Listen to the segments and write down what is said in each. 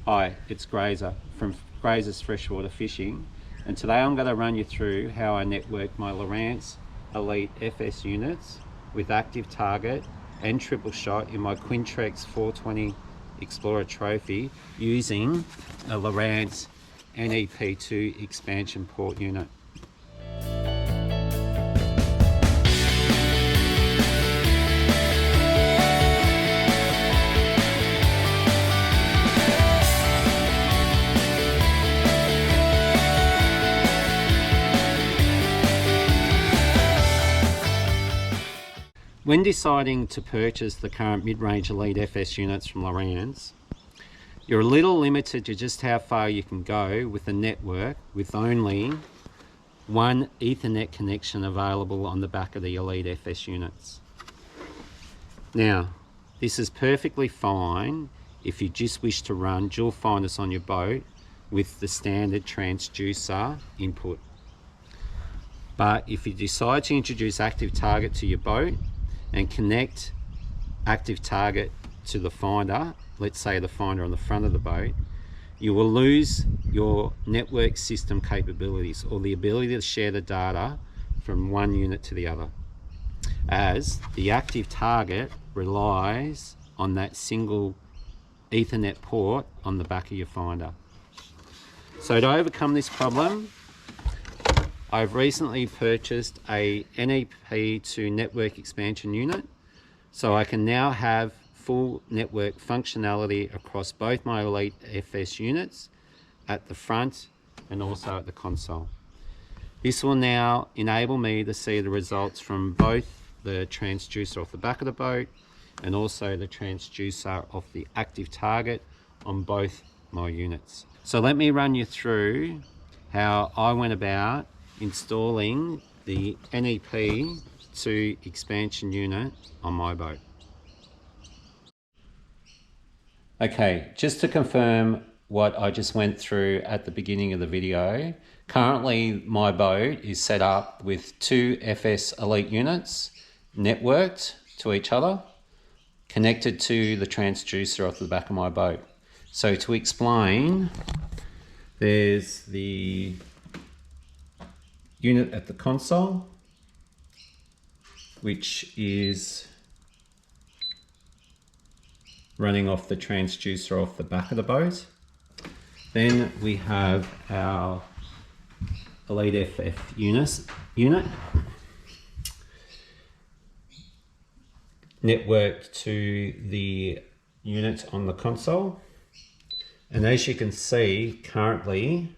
Hi, it's Grazza from Grazza's Freshwater Fishing, and today I'm going to run you through how I network my Lowrance Elite FS units with active target and triple shot in my Quintrex 420 Explorer Trophy using a Lowrance NEP-2 Expansion Port Unit. When deciding to purchase the current mid-range Elite FS units from Lowrance, you're a little limited to just how far you can go with a network with only one Ethernet connection available on the back of the Elite FS units. Now, this is perfectly fine if you just wish to run dual finders on your boat with the standard transducer input. But if you decide to introduce active target to your boat and connect active target to the finder, let's say the finder on the front of the boat, you will lose your network system capabilities or the ability to share the data from one unit to the other, as the active target relies on that single Ethernet port on the back of your finder. So to overcome this problem, I've recently purchased a NEP-2 network expansion unit, so I can now have full network functionality across both my Elite FS units at the front and also at the console. This will now enable me to see the results from both the transducer off the back of the boat and also the transducer of the active target on both my units. So let me run you through how I went about installing the NEP-2 expansion unit on my boat. Okay, just to confirm what I just went through at the beginning of the video, currently my boat is set up with two FS Elite units networked to each other, connected to the transducer off the back of my boat. So to explain, there's the unit at the console, which is running off the transducer off the back of the boat. Then we have our Elite FS unit networked to the unit on the console, and as you can see, currently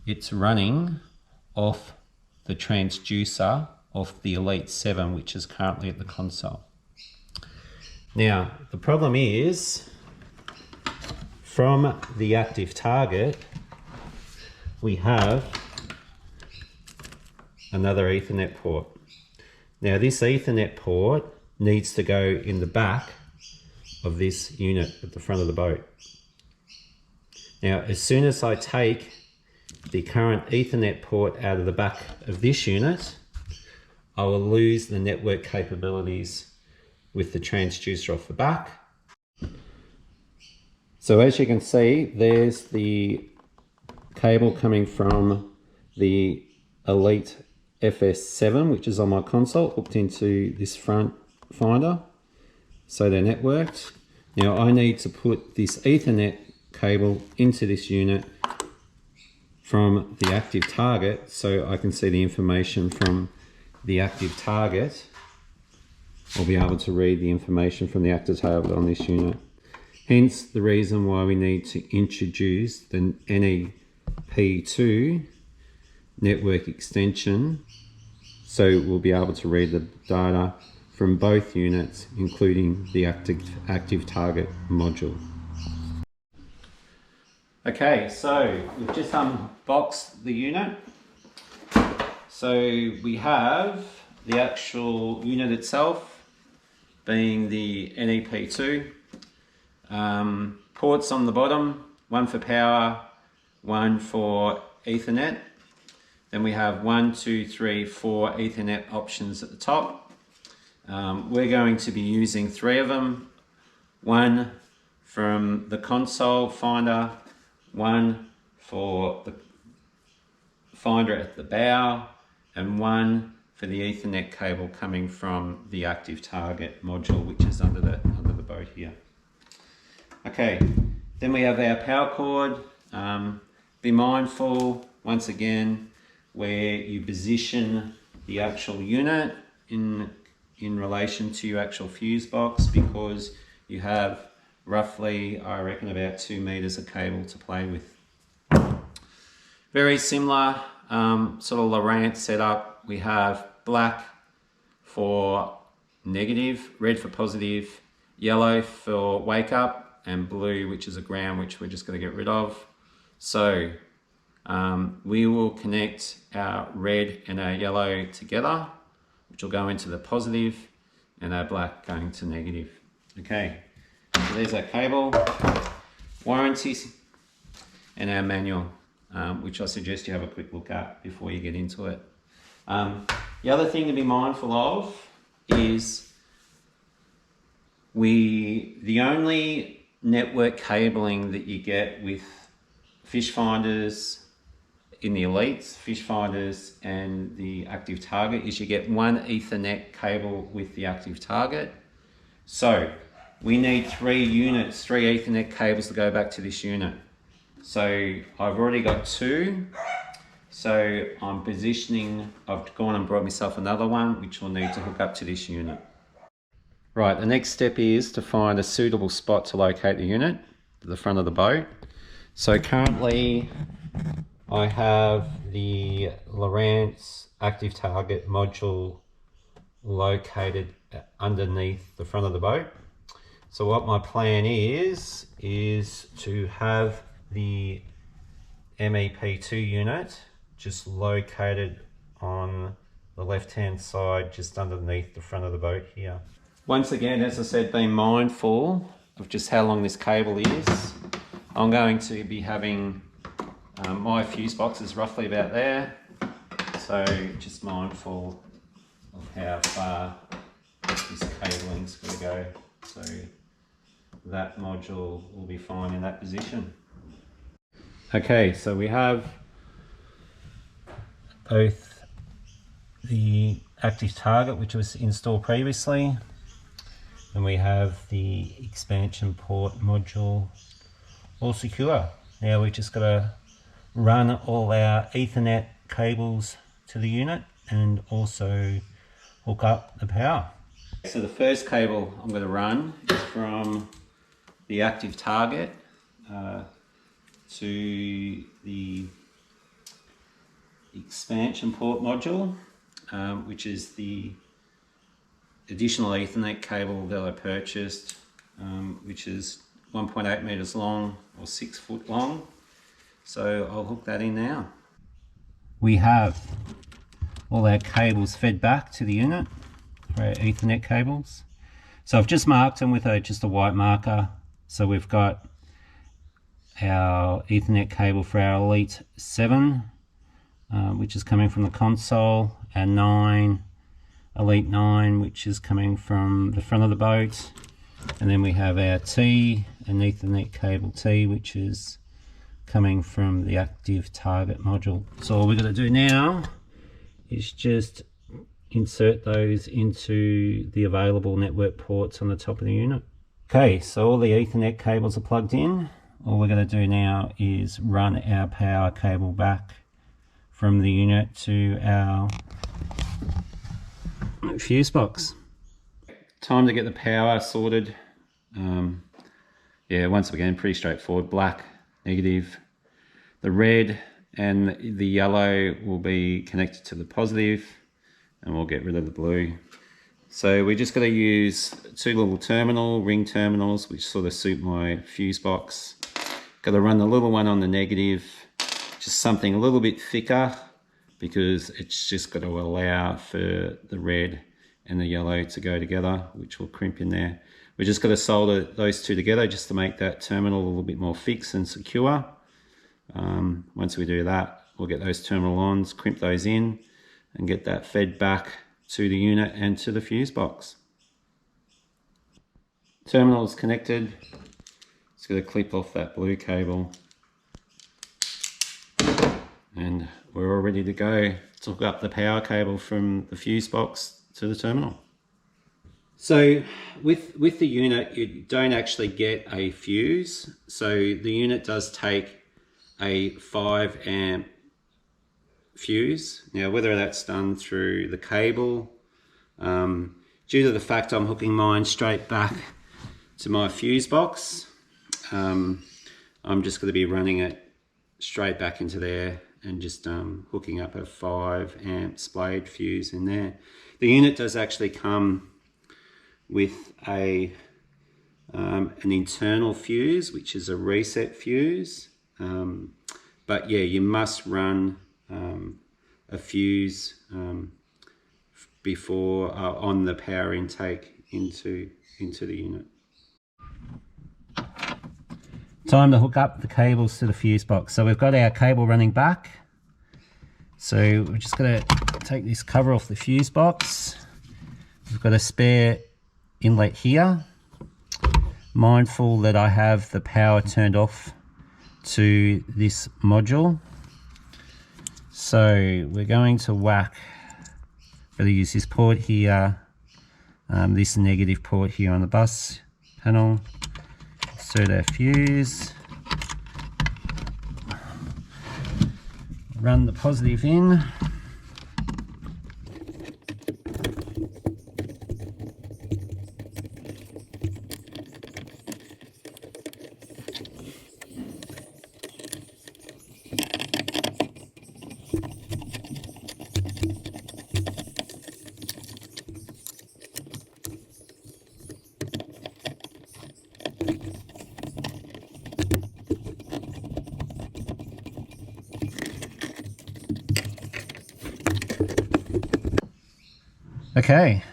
it's running off the transducer of the Elite 7, which is currently at the console. Now, the problem is, from the active target, we have another Ethernet port. Now, this Ethernet port needs to go in the back of this unit at the front of the boat. Now, as soon as I take the current Ethernet port out of the back of this unit, I will lose the network capabilities with the transducer off the back. So as you can see, there's the cable coming from the Elite FS7, which is on my console, hooked into this front finder. So they're networked. Now I need to put this Ethernet cable into this unit from the active target so I can see the information from the active target. I'll be able to read the information from the active target on this unit. Hence the reason why we need to introduce the NEP-2 network extension, so we'll be able to read the data from both units, including the active target module. Okay, so we've just unboxed the unit. So we have the actual unit itself being the NEP-2. Ports on the bottom, one for power, one for Ethernet. Then we have 1, 2, 3, 4 Ethernet options at the top. We're going to be using 3 of them. One from the console finder, one for the finder at the bow, and one for the Ethernet cable coming from the active target module, which is under the boat here. Okay, then we have our power cord. Be mindful once again where you position the actual unit in relation to your actual fuse box, because you have roughly, I reckon, about 2 meters of cable to play with. Very similar sort of Lowrance setup. We have black for negative, red for positive, yellow for wake up, and blue, which is a ground, which we're just going to get rid of. So we will connect our red and our yellow together, which will go into the positive, and our black going to negative. Okay, so there's our cable, warranties, and our manual, which I suggest you have a quick look at before you get into it. The other thing to be mindful of is the only network cabling that you get with fish finders in the Elites, fish finders, and the active target is you get one Ethernet cable with the active target. So we need 3 units, 3 Ethernet cables to go back to this unit. So I've already got 2. So I'm positioning, I've gone and brought myself another one, which will need to hook up to this unit. Right, the next step is to find a suitable spot to locate the unit to the front of the boat. So currently I have the Lowrance Active Target module located underneath the front of the boat. So what my plan is to have the NEP-2 unit just located on the left hand side, just underneath the front of the boat here. Once again, as I said, be mindful of just how long this cable is. I'm going to be having my fuse box is roughly about there, so just mindful of how far this cabling's going to go. So that module will be fine in that position. Okay, so we have both the active target, which was installed previously, and we have the expansion port module all secure. Now we've just got to run all our Ethernet cables to the unit and also hook up the power. So the first cable I'm going to run is from the active target to the expansion port module, which is the additional Ethernet cable that I purchased, which is 1.8 meters long or 6 foot long. So I'll hook that in now. We have all our cables fed back to the unit for our Ethernet cables. So I've just marked them with just a white marker. So we've got our Ethernet cable for our Elite 7, which is coming from the console, our 9, Elite 9, which is coming from the front of the boat, and then we have our T, an Ethernet cable T, which is coming from the active target module. So all we're going to do now is just insert those into the available network ports on the top of the unit. Okay, so all the Ethernet cables are plugged in. All we're going to do now is run our power cable back from the unit to our fuse box. Time to get the power sorted. Yeah, once again, pretty straightforward. Black, negative. The red and the yellow will be connected to the positive, and we'll get rid of the blue. So we're just going to use 2 little ring terminals, which sort of suit my fuse box. Got to run the little one on the negative, just something a little bit thicker, because it's just got to allow for the red and the yellow to go together, which will crimp in there. We're just going to solder those 2 together just to make that terminal a little bit more fixed and secure. Once we do that, we'll get those terminal ons, crimp those in, and get that fed back to the unit and to the fuse box. Terminal is connected Just got to clip off that blue cable and we're all ready to go to hook up the power cable from the fuse box to the terminal. So with the unit, you don't actually get a fuse. So the unit does take a 5 amp fuse. Now whether that's done through the cable, due to the fact I'm hooking mine straight back to my fuse box, I'm just going to be running it straight back into there and just hooking up a 5 amp splayed fuse in there. The unit does actually come with an internal fuse, which is a reset fuse, but yeah, you must run a fuse before on the power intake into the unit. Time to hook up the cables to the fuse box. So we've got our cable running back. So we're just going to take this cover off the fuse box. We've got a spare inlet here. Mindful that I have the power turned off to this module. So we're going to whack, we're going to use this port here, this negative port here on the bus panel. Insert our fuse, run the positive in, okay,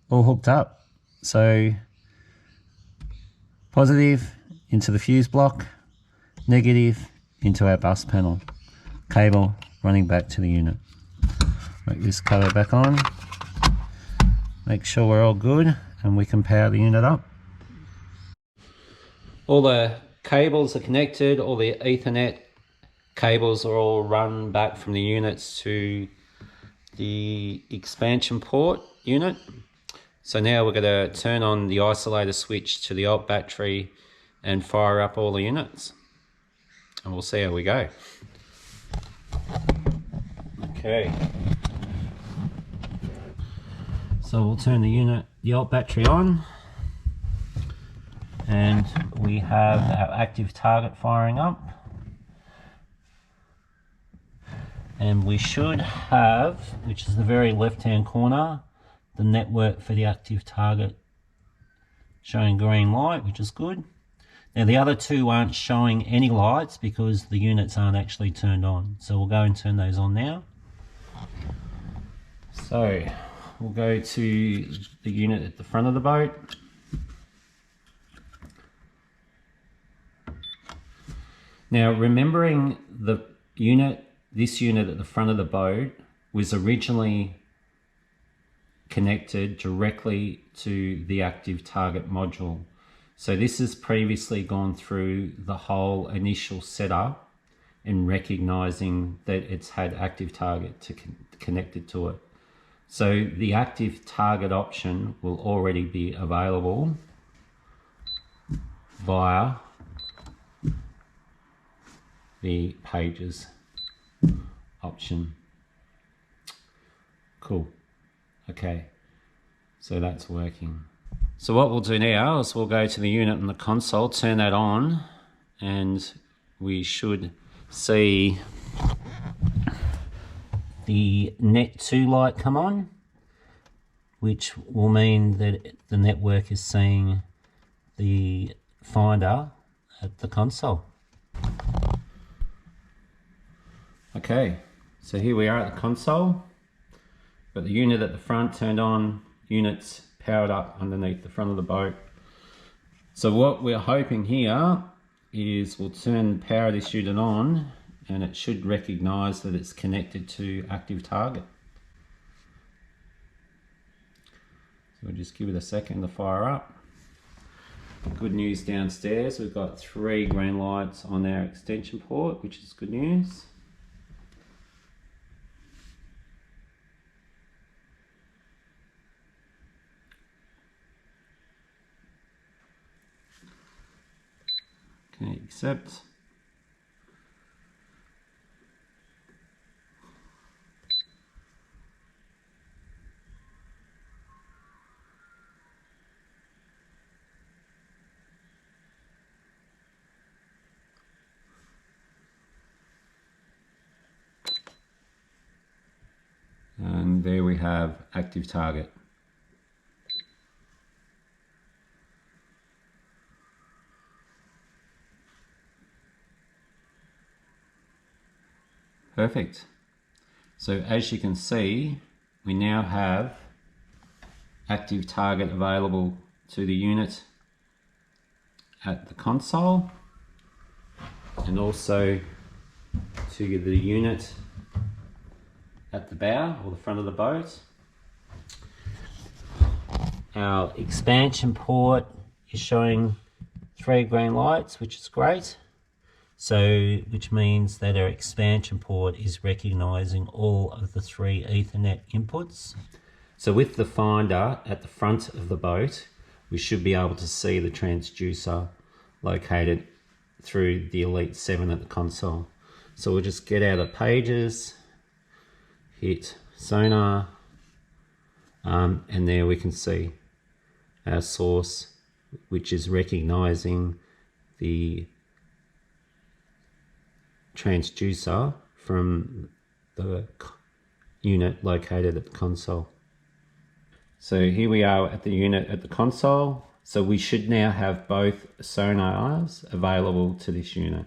all hooked up. So positive into the fuse block, negative into our bus panel, cable running back to the unit. Make this cover back on, make sure we're all good and we can power the unit up. All the cables are connected, all the Ethernet cables are all run back from the units to the expansion port unit. So now we're going to turn on the isolator switch to the alt battery and fire up all the units, and we'll see how we go. Okay, so we'll turn the alt battery on, and we have our active target firing up. And we should have, which is the very left-hand corner, the network for the active target showing green light, which is good. Now the other two aren't showing any lights because the units aren't actually turned on. So we'll go and turn those on now. So we'll go to the unit at the front of the boat. Now remembering this unit at the front of the boat was originally connected directly to the active target module. So this has previously gone through the whole initial setup and recognizing that it's had active target connected to it. So the active target option will already be available via the pages option. Cool. Okay, so that's working. So what we'll do now is we'll go to the unit in the console, turn that on, and we should see the NEP-2 light come on, which will mean that the network is seeing the finder at the console. Okay, so here we are at the console. Got the unit at the front turned on, units powered up underneath the front of the boat. So what we're hoping here is we'll turn the power of this unit on and it should recognize that it's connected to active target. So we'll just give it a second to fire up. Good news downstairs, we've got 3 green lights on our extension port, which is good news. Okay, accept. And there we have active target. Perfect. So as you can see, we now have active target available to the unit at the console and also to the unit at the bow or the front of the boat. Our expansion port is showing 3 green lights, which is great. So, which means that our expansion port is recognizing all of the 3 Ethernet inputs. So with the finder at the front of the boat, we should be able to see the transducer located through the Elite 7 at the console. So we'll just get out of pages, hit sonar, and there we can see our source, which is recognizing the transducer from the unit located at the console. So here we are at the unit at the console. So we should now have both sonars available to this unit.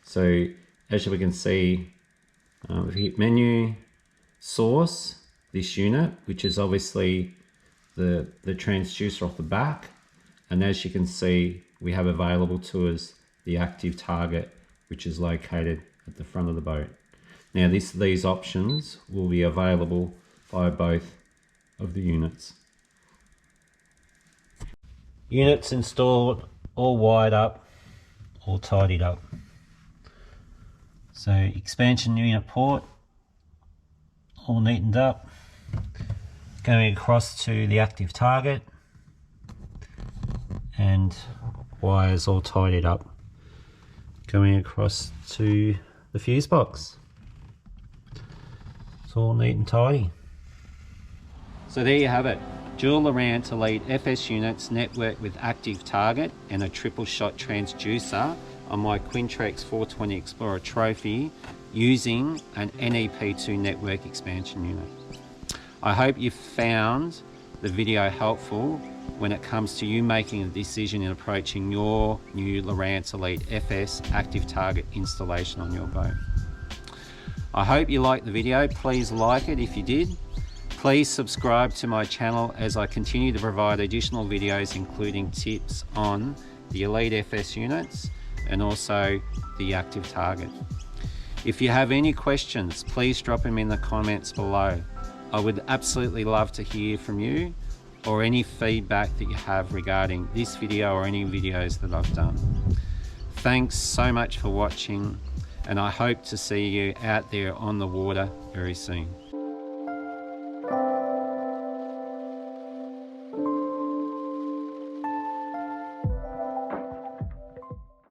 So as we can see, if we hit menu, source, this unit, which is obviously the transducer off the back, and as you can see, we have available to us the active target, which is located at the front of the boat. Now these options will be available via both of the units. Units installed, all wired up, all tidied up. So expansion unit port, all neatened up, going across to the active target, and wires all tidied up, going across to the fuse box. It's all neat and tidy. So there you have it, dual Lowrance Elite FS units networked with active target and a triple shot transducer on my Quintrex 420 Explorer Trophy using an NEP-2 network expansion unit. I hope you found the video helpful when it comes to you making a decision in approaching your new Lowrance Elite FS active target installation on your boat. I hope you liked the video. Please like it if you did. Please subscribe to my channel as I continue to provide additional videos including tips on the Elite FS units and also the active target. If you have any questions, please drop them in the comments below. I would absolutely love to hear from you or any feedback that you have regarding this video or any videos that I've done. Thanks so much for watching, and I hope to see you out there on the water very soon.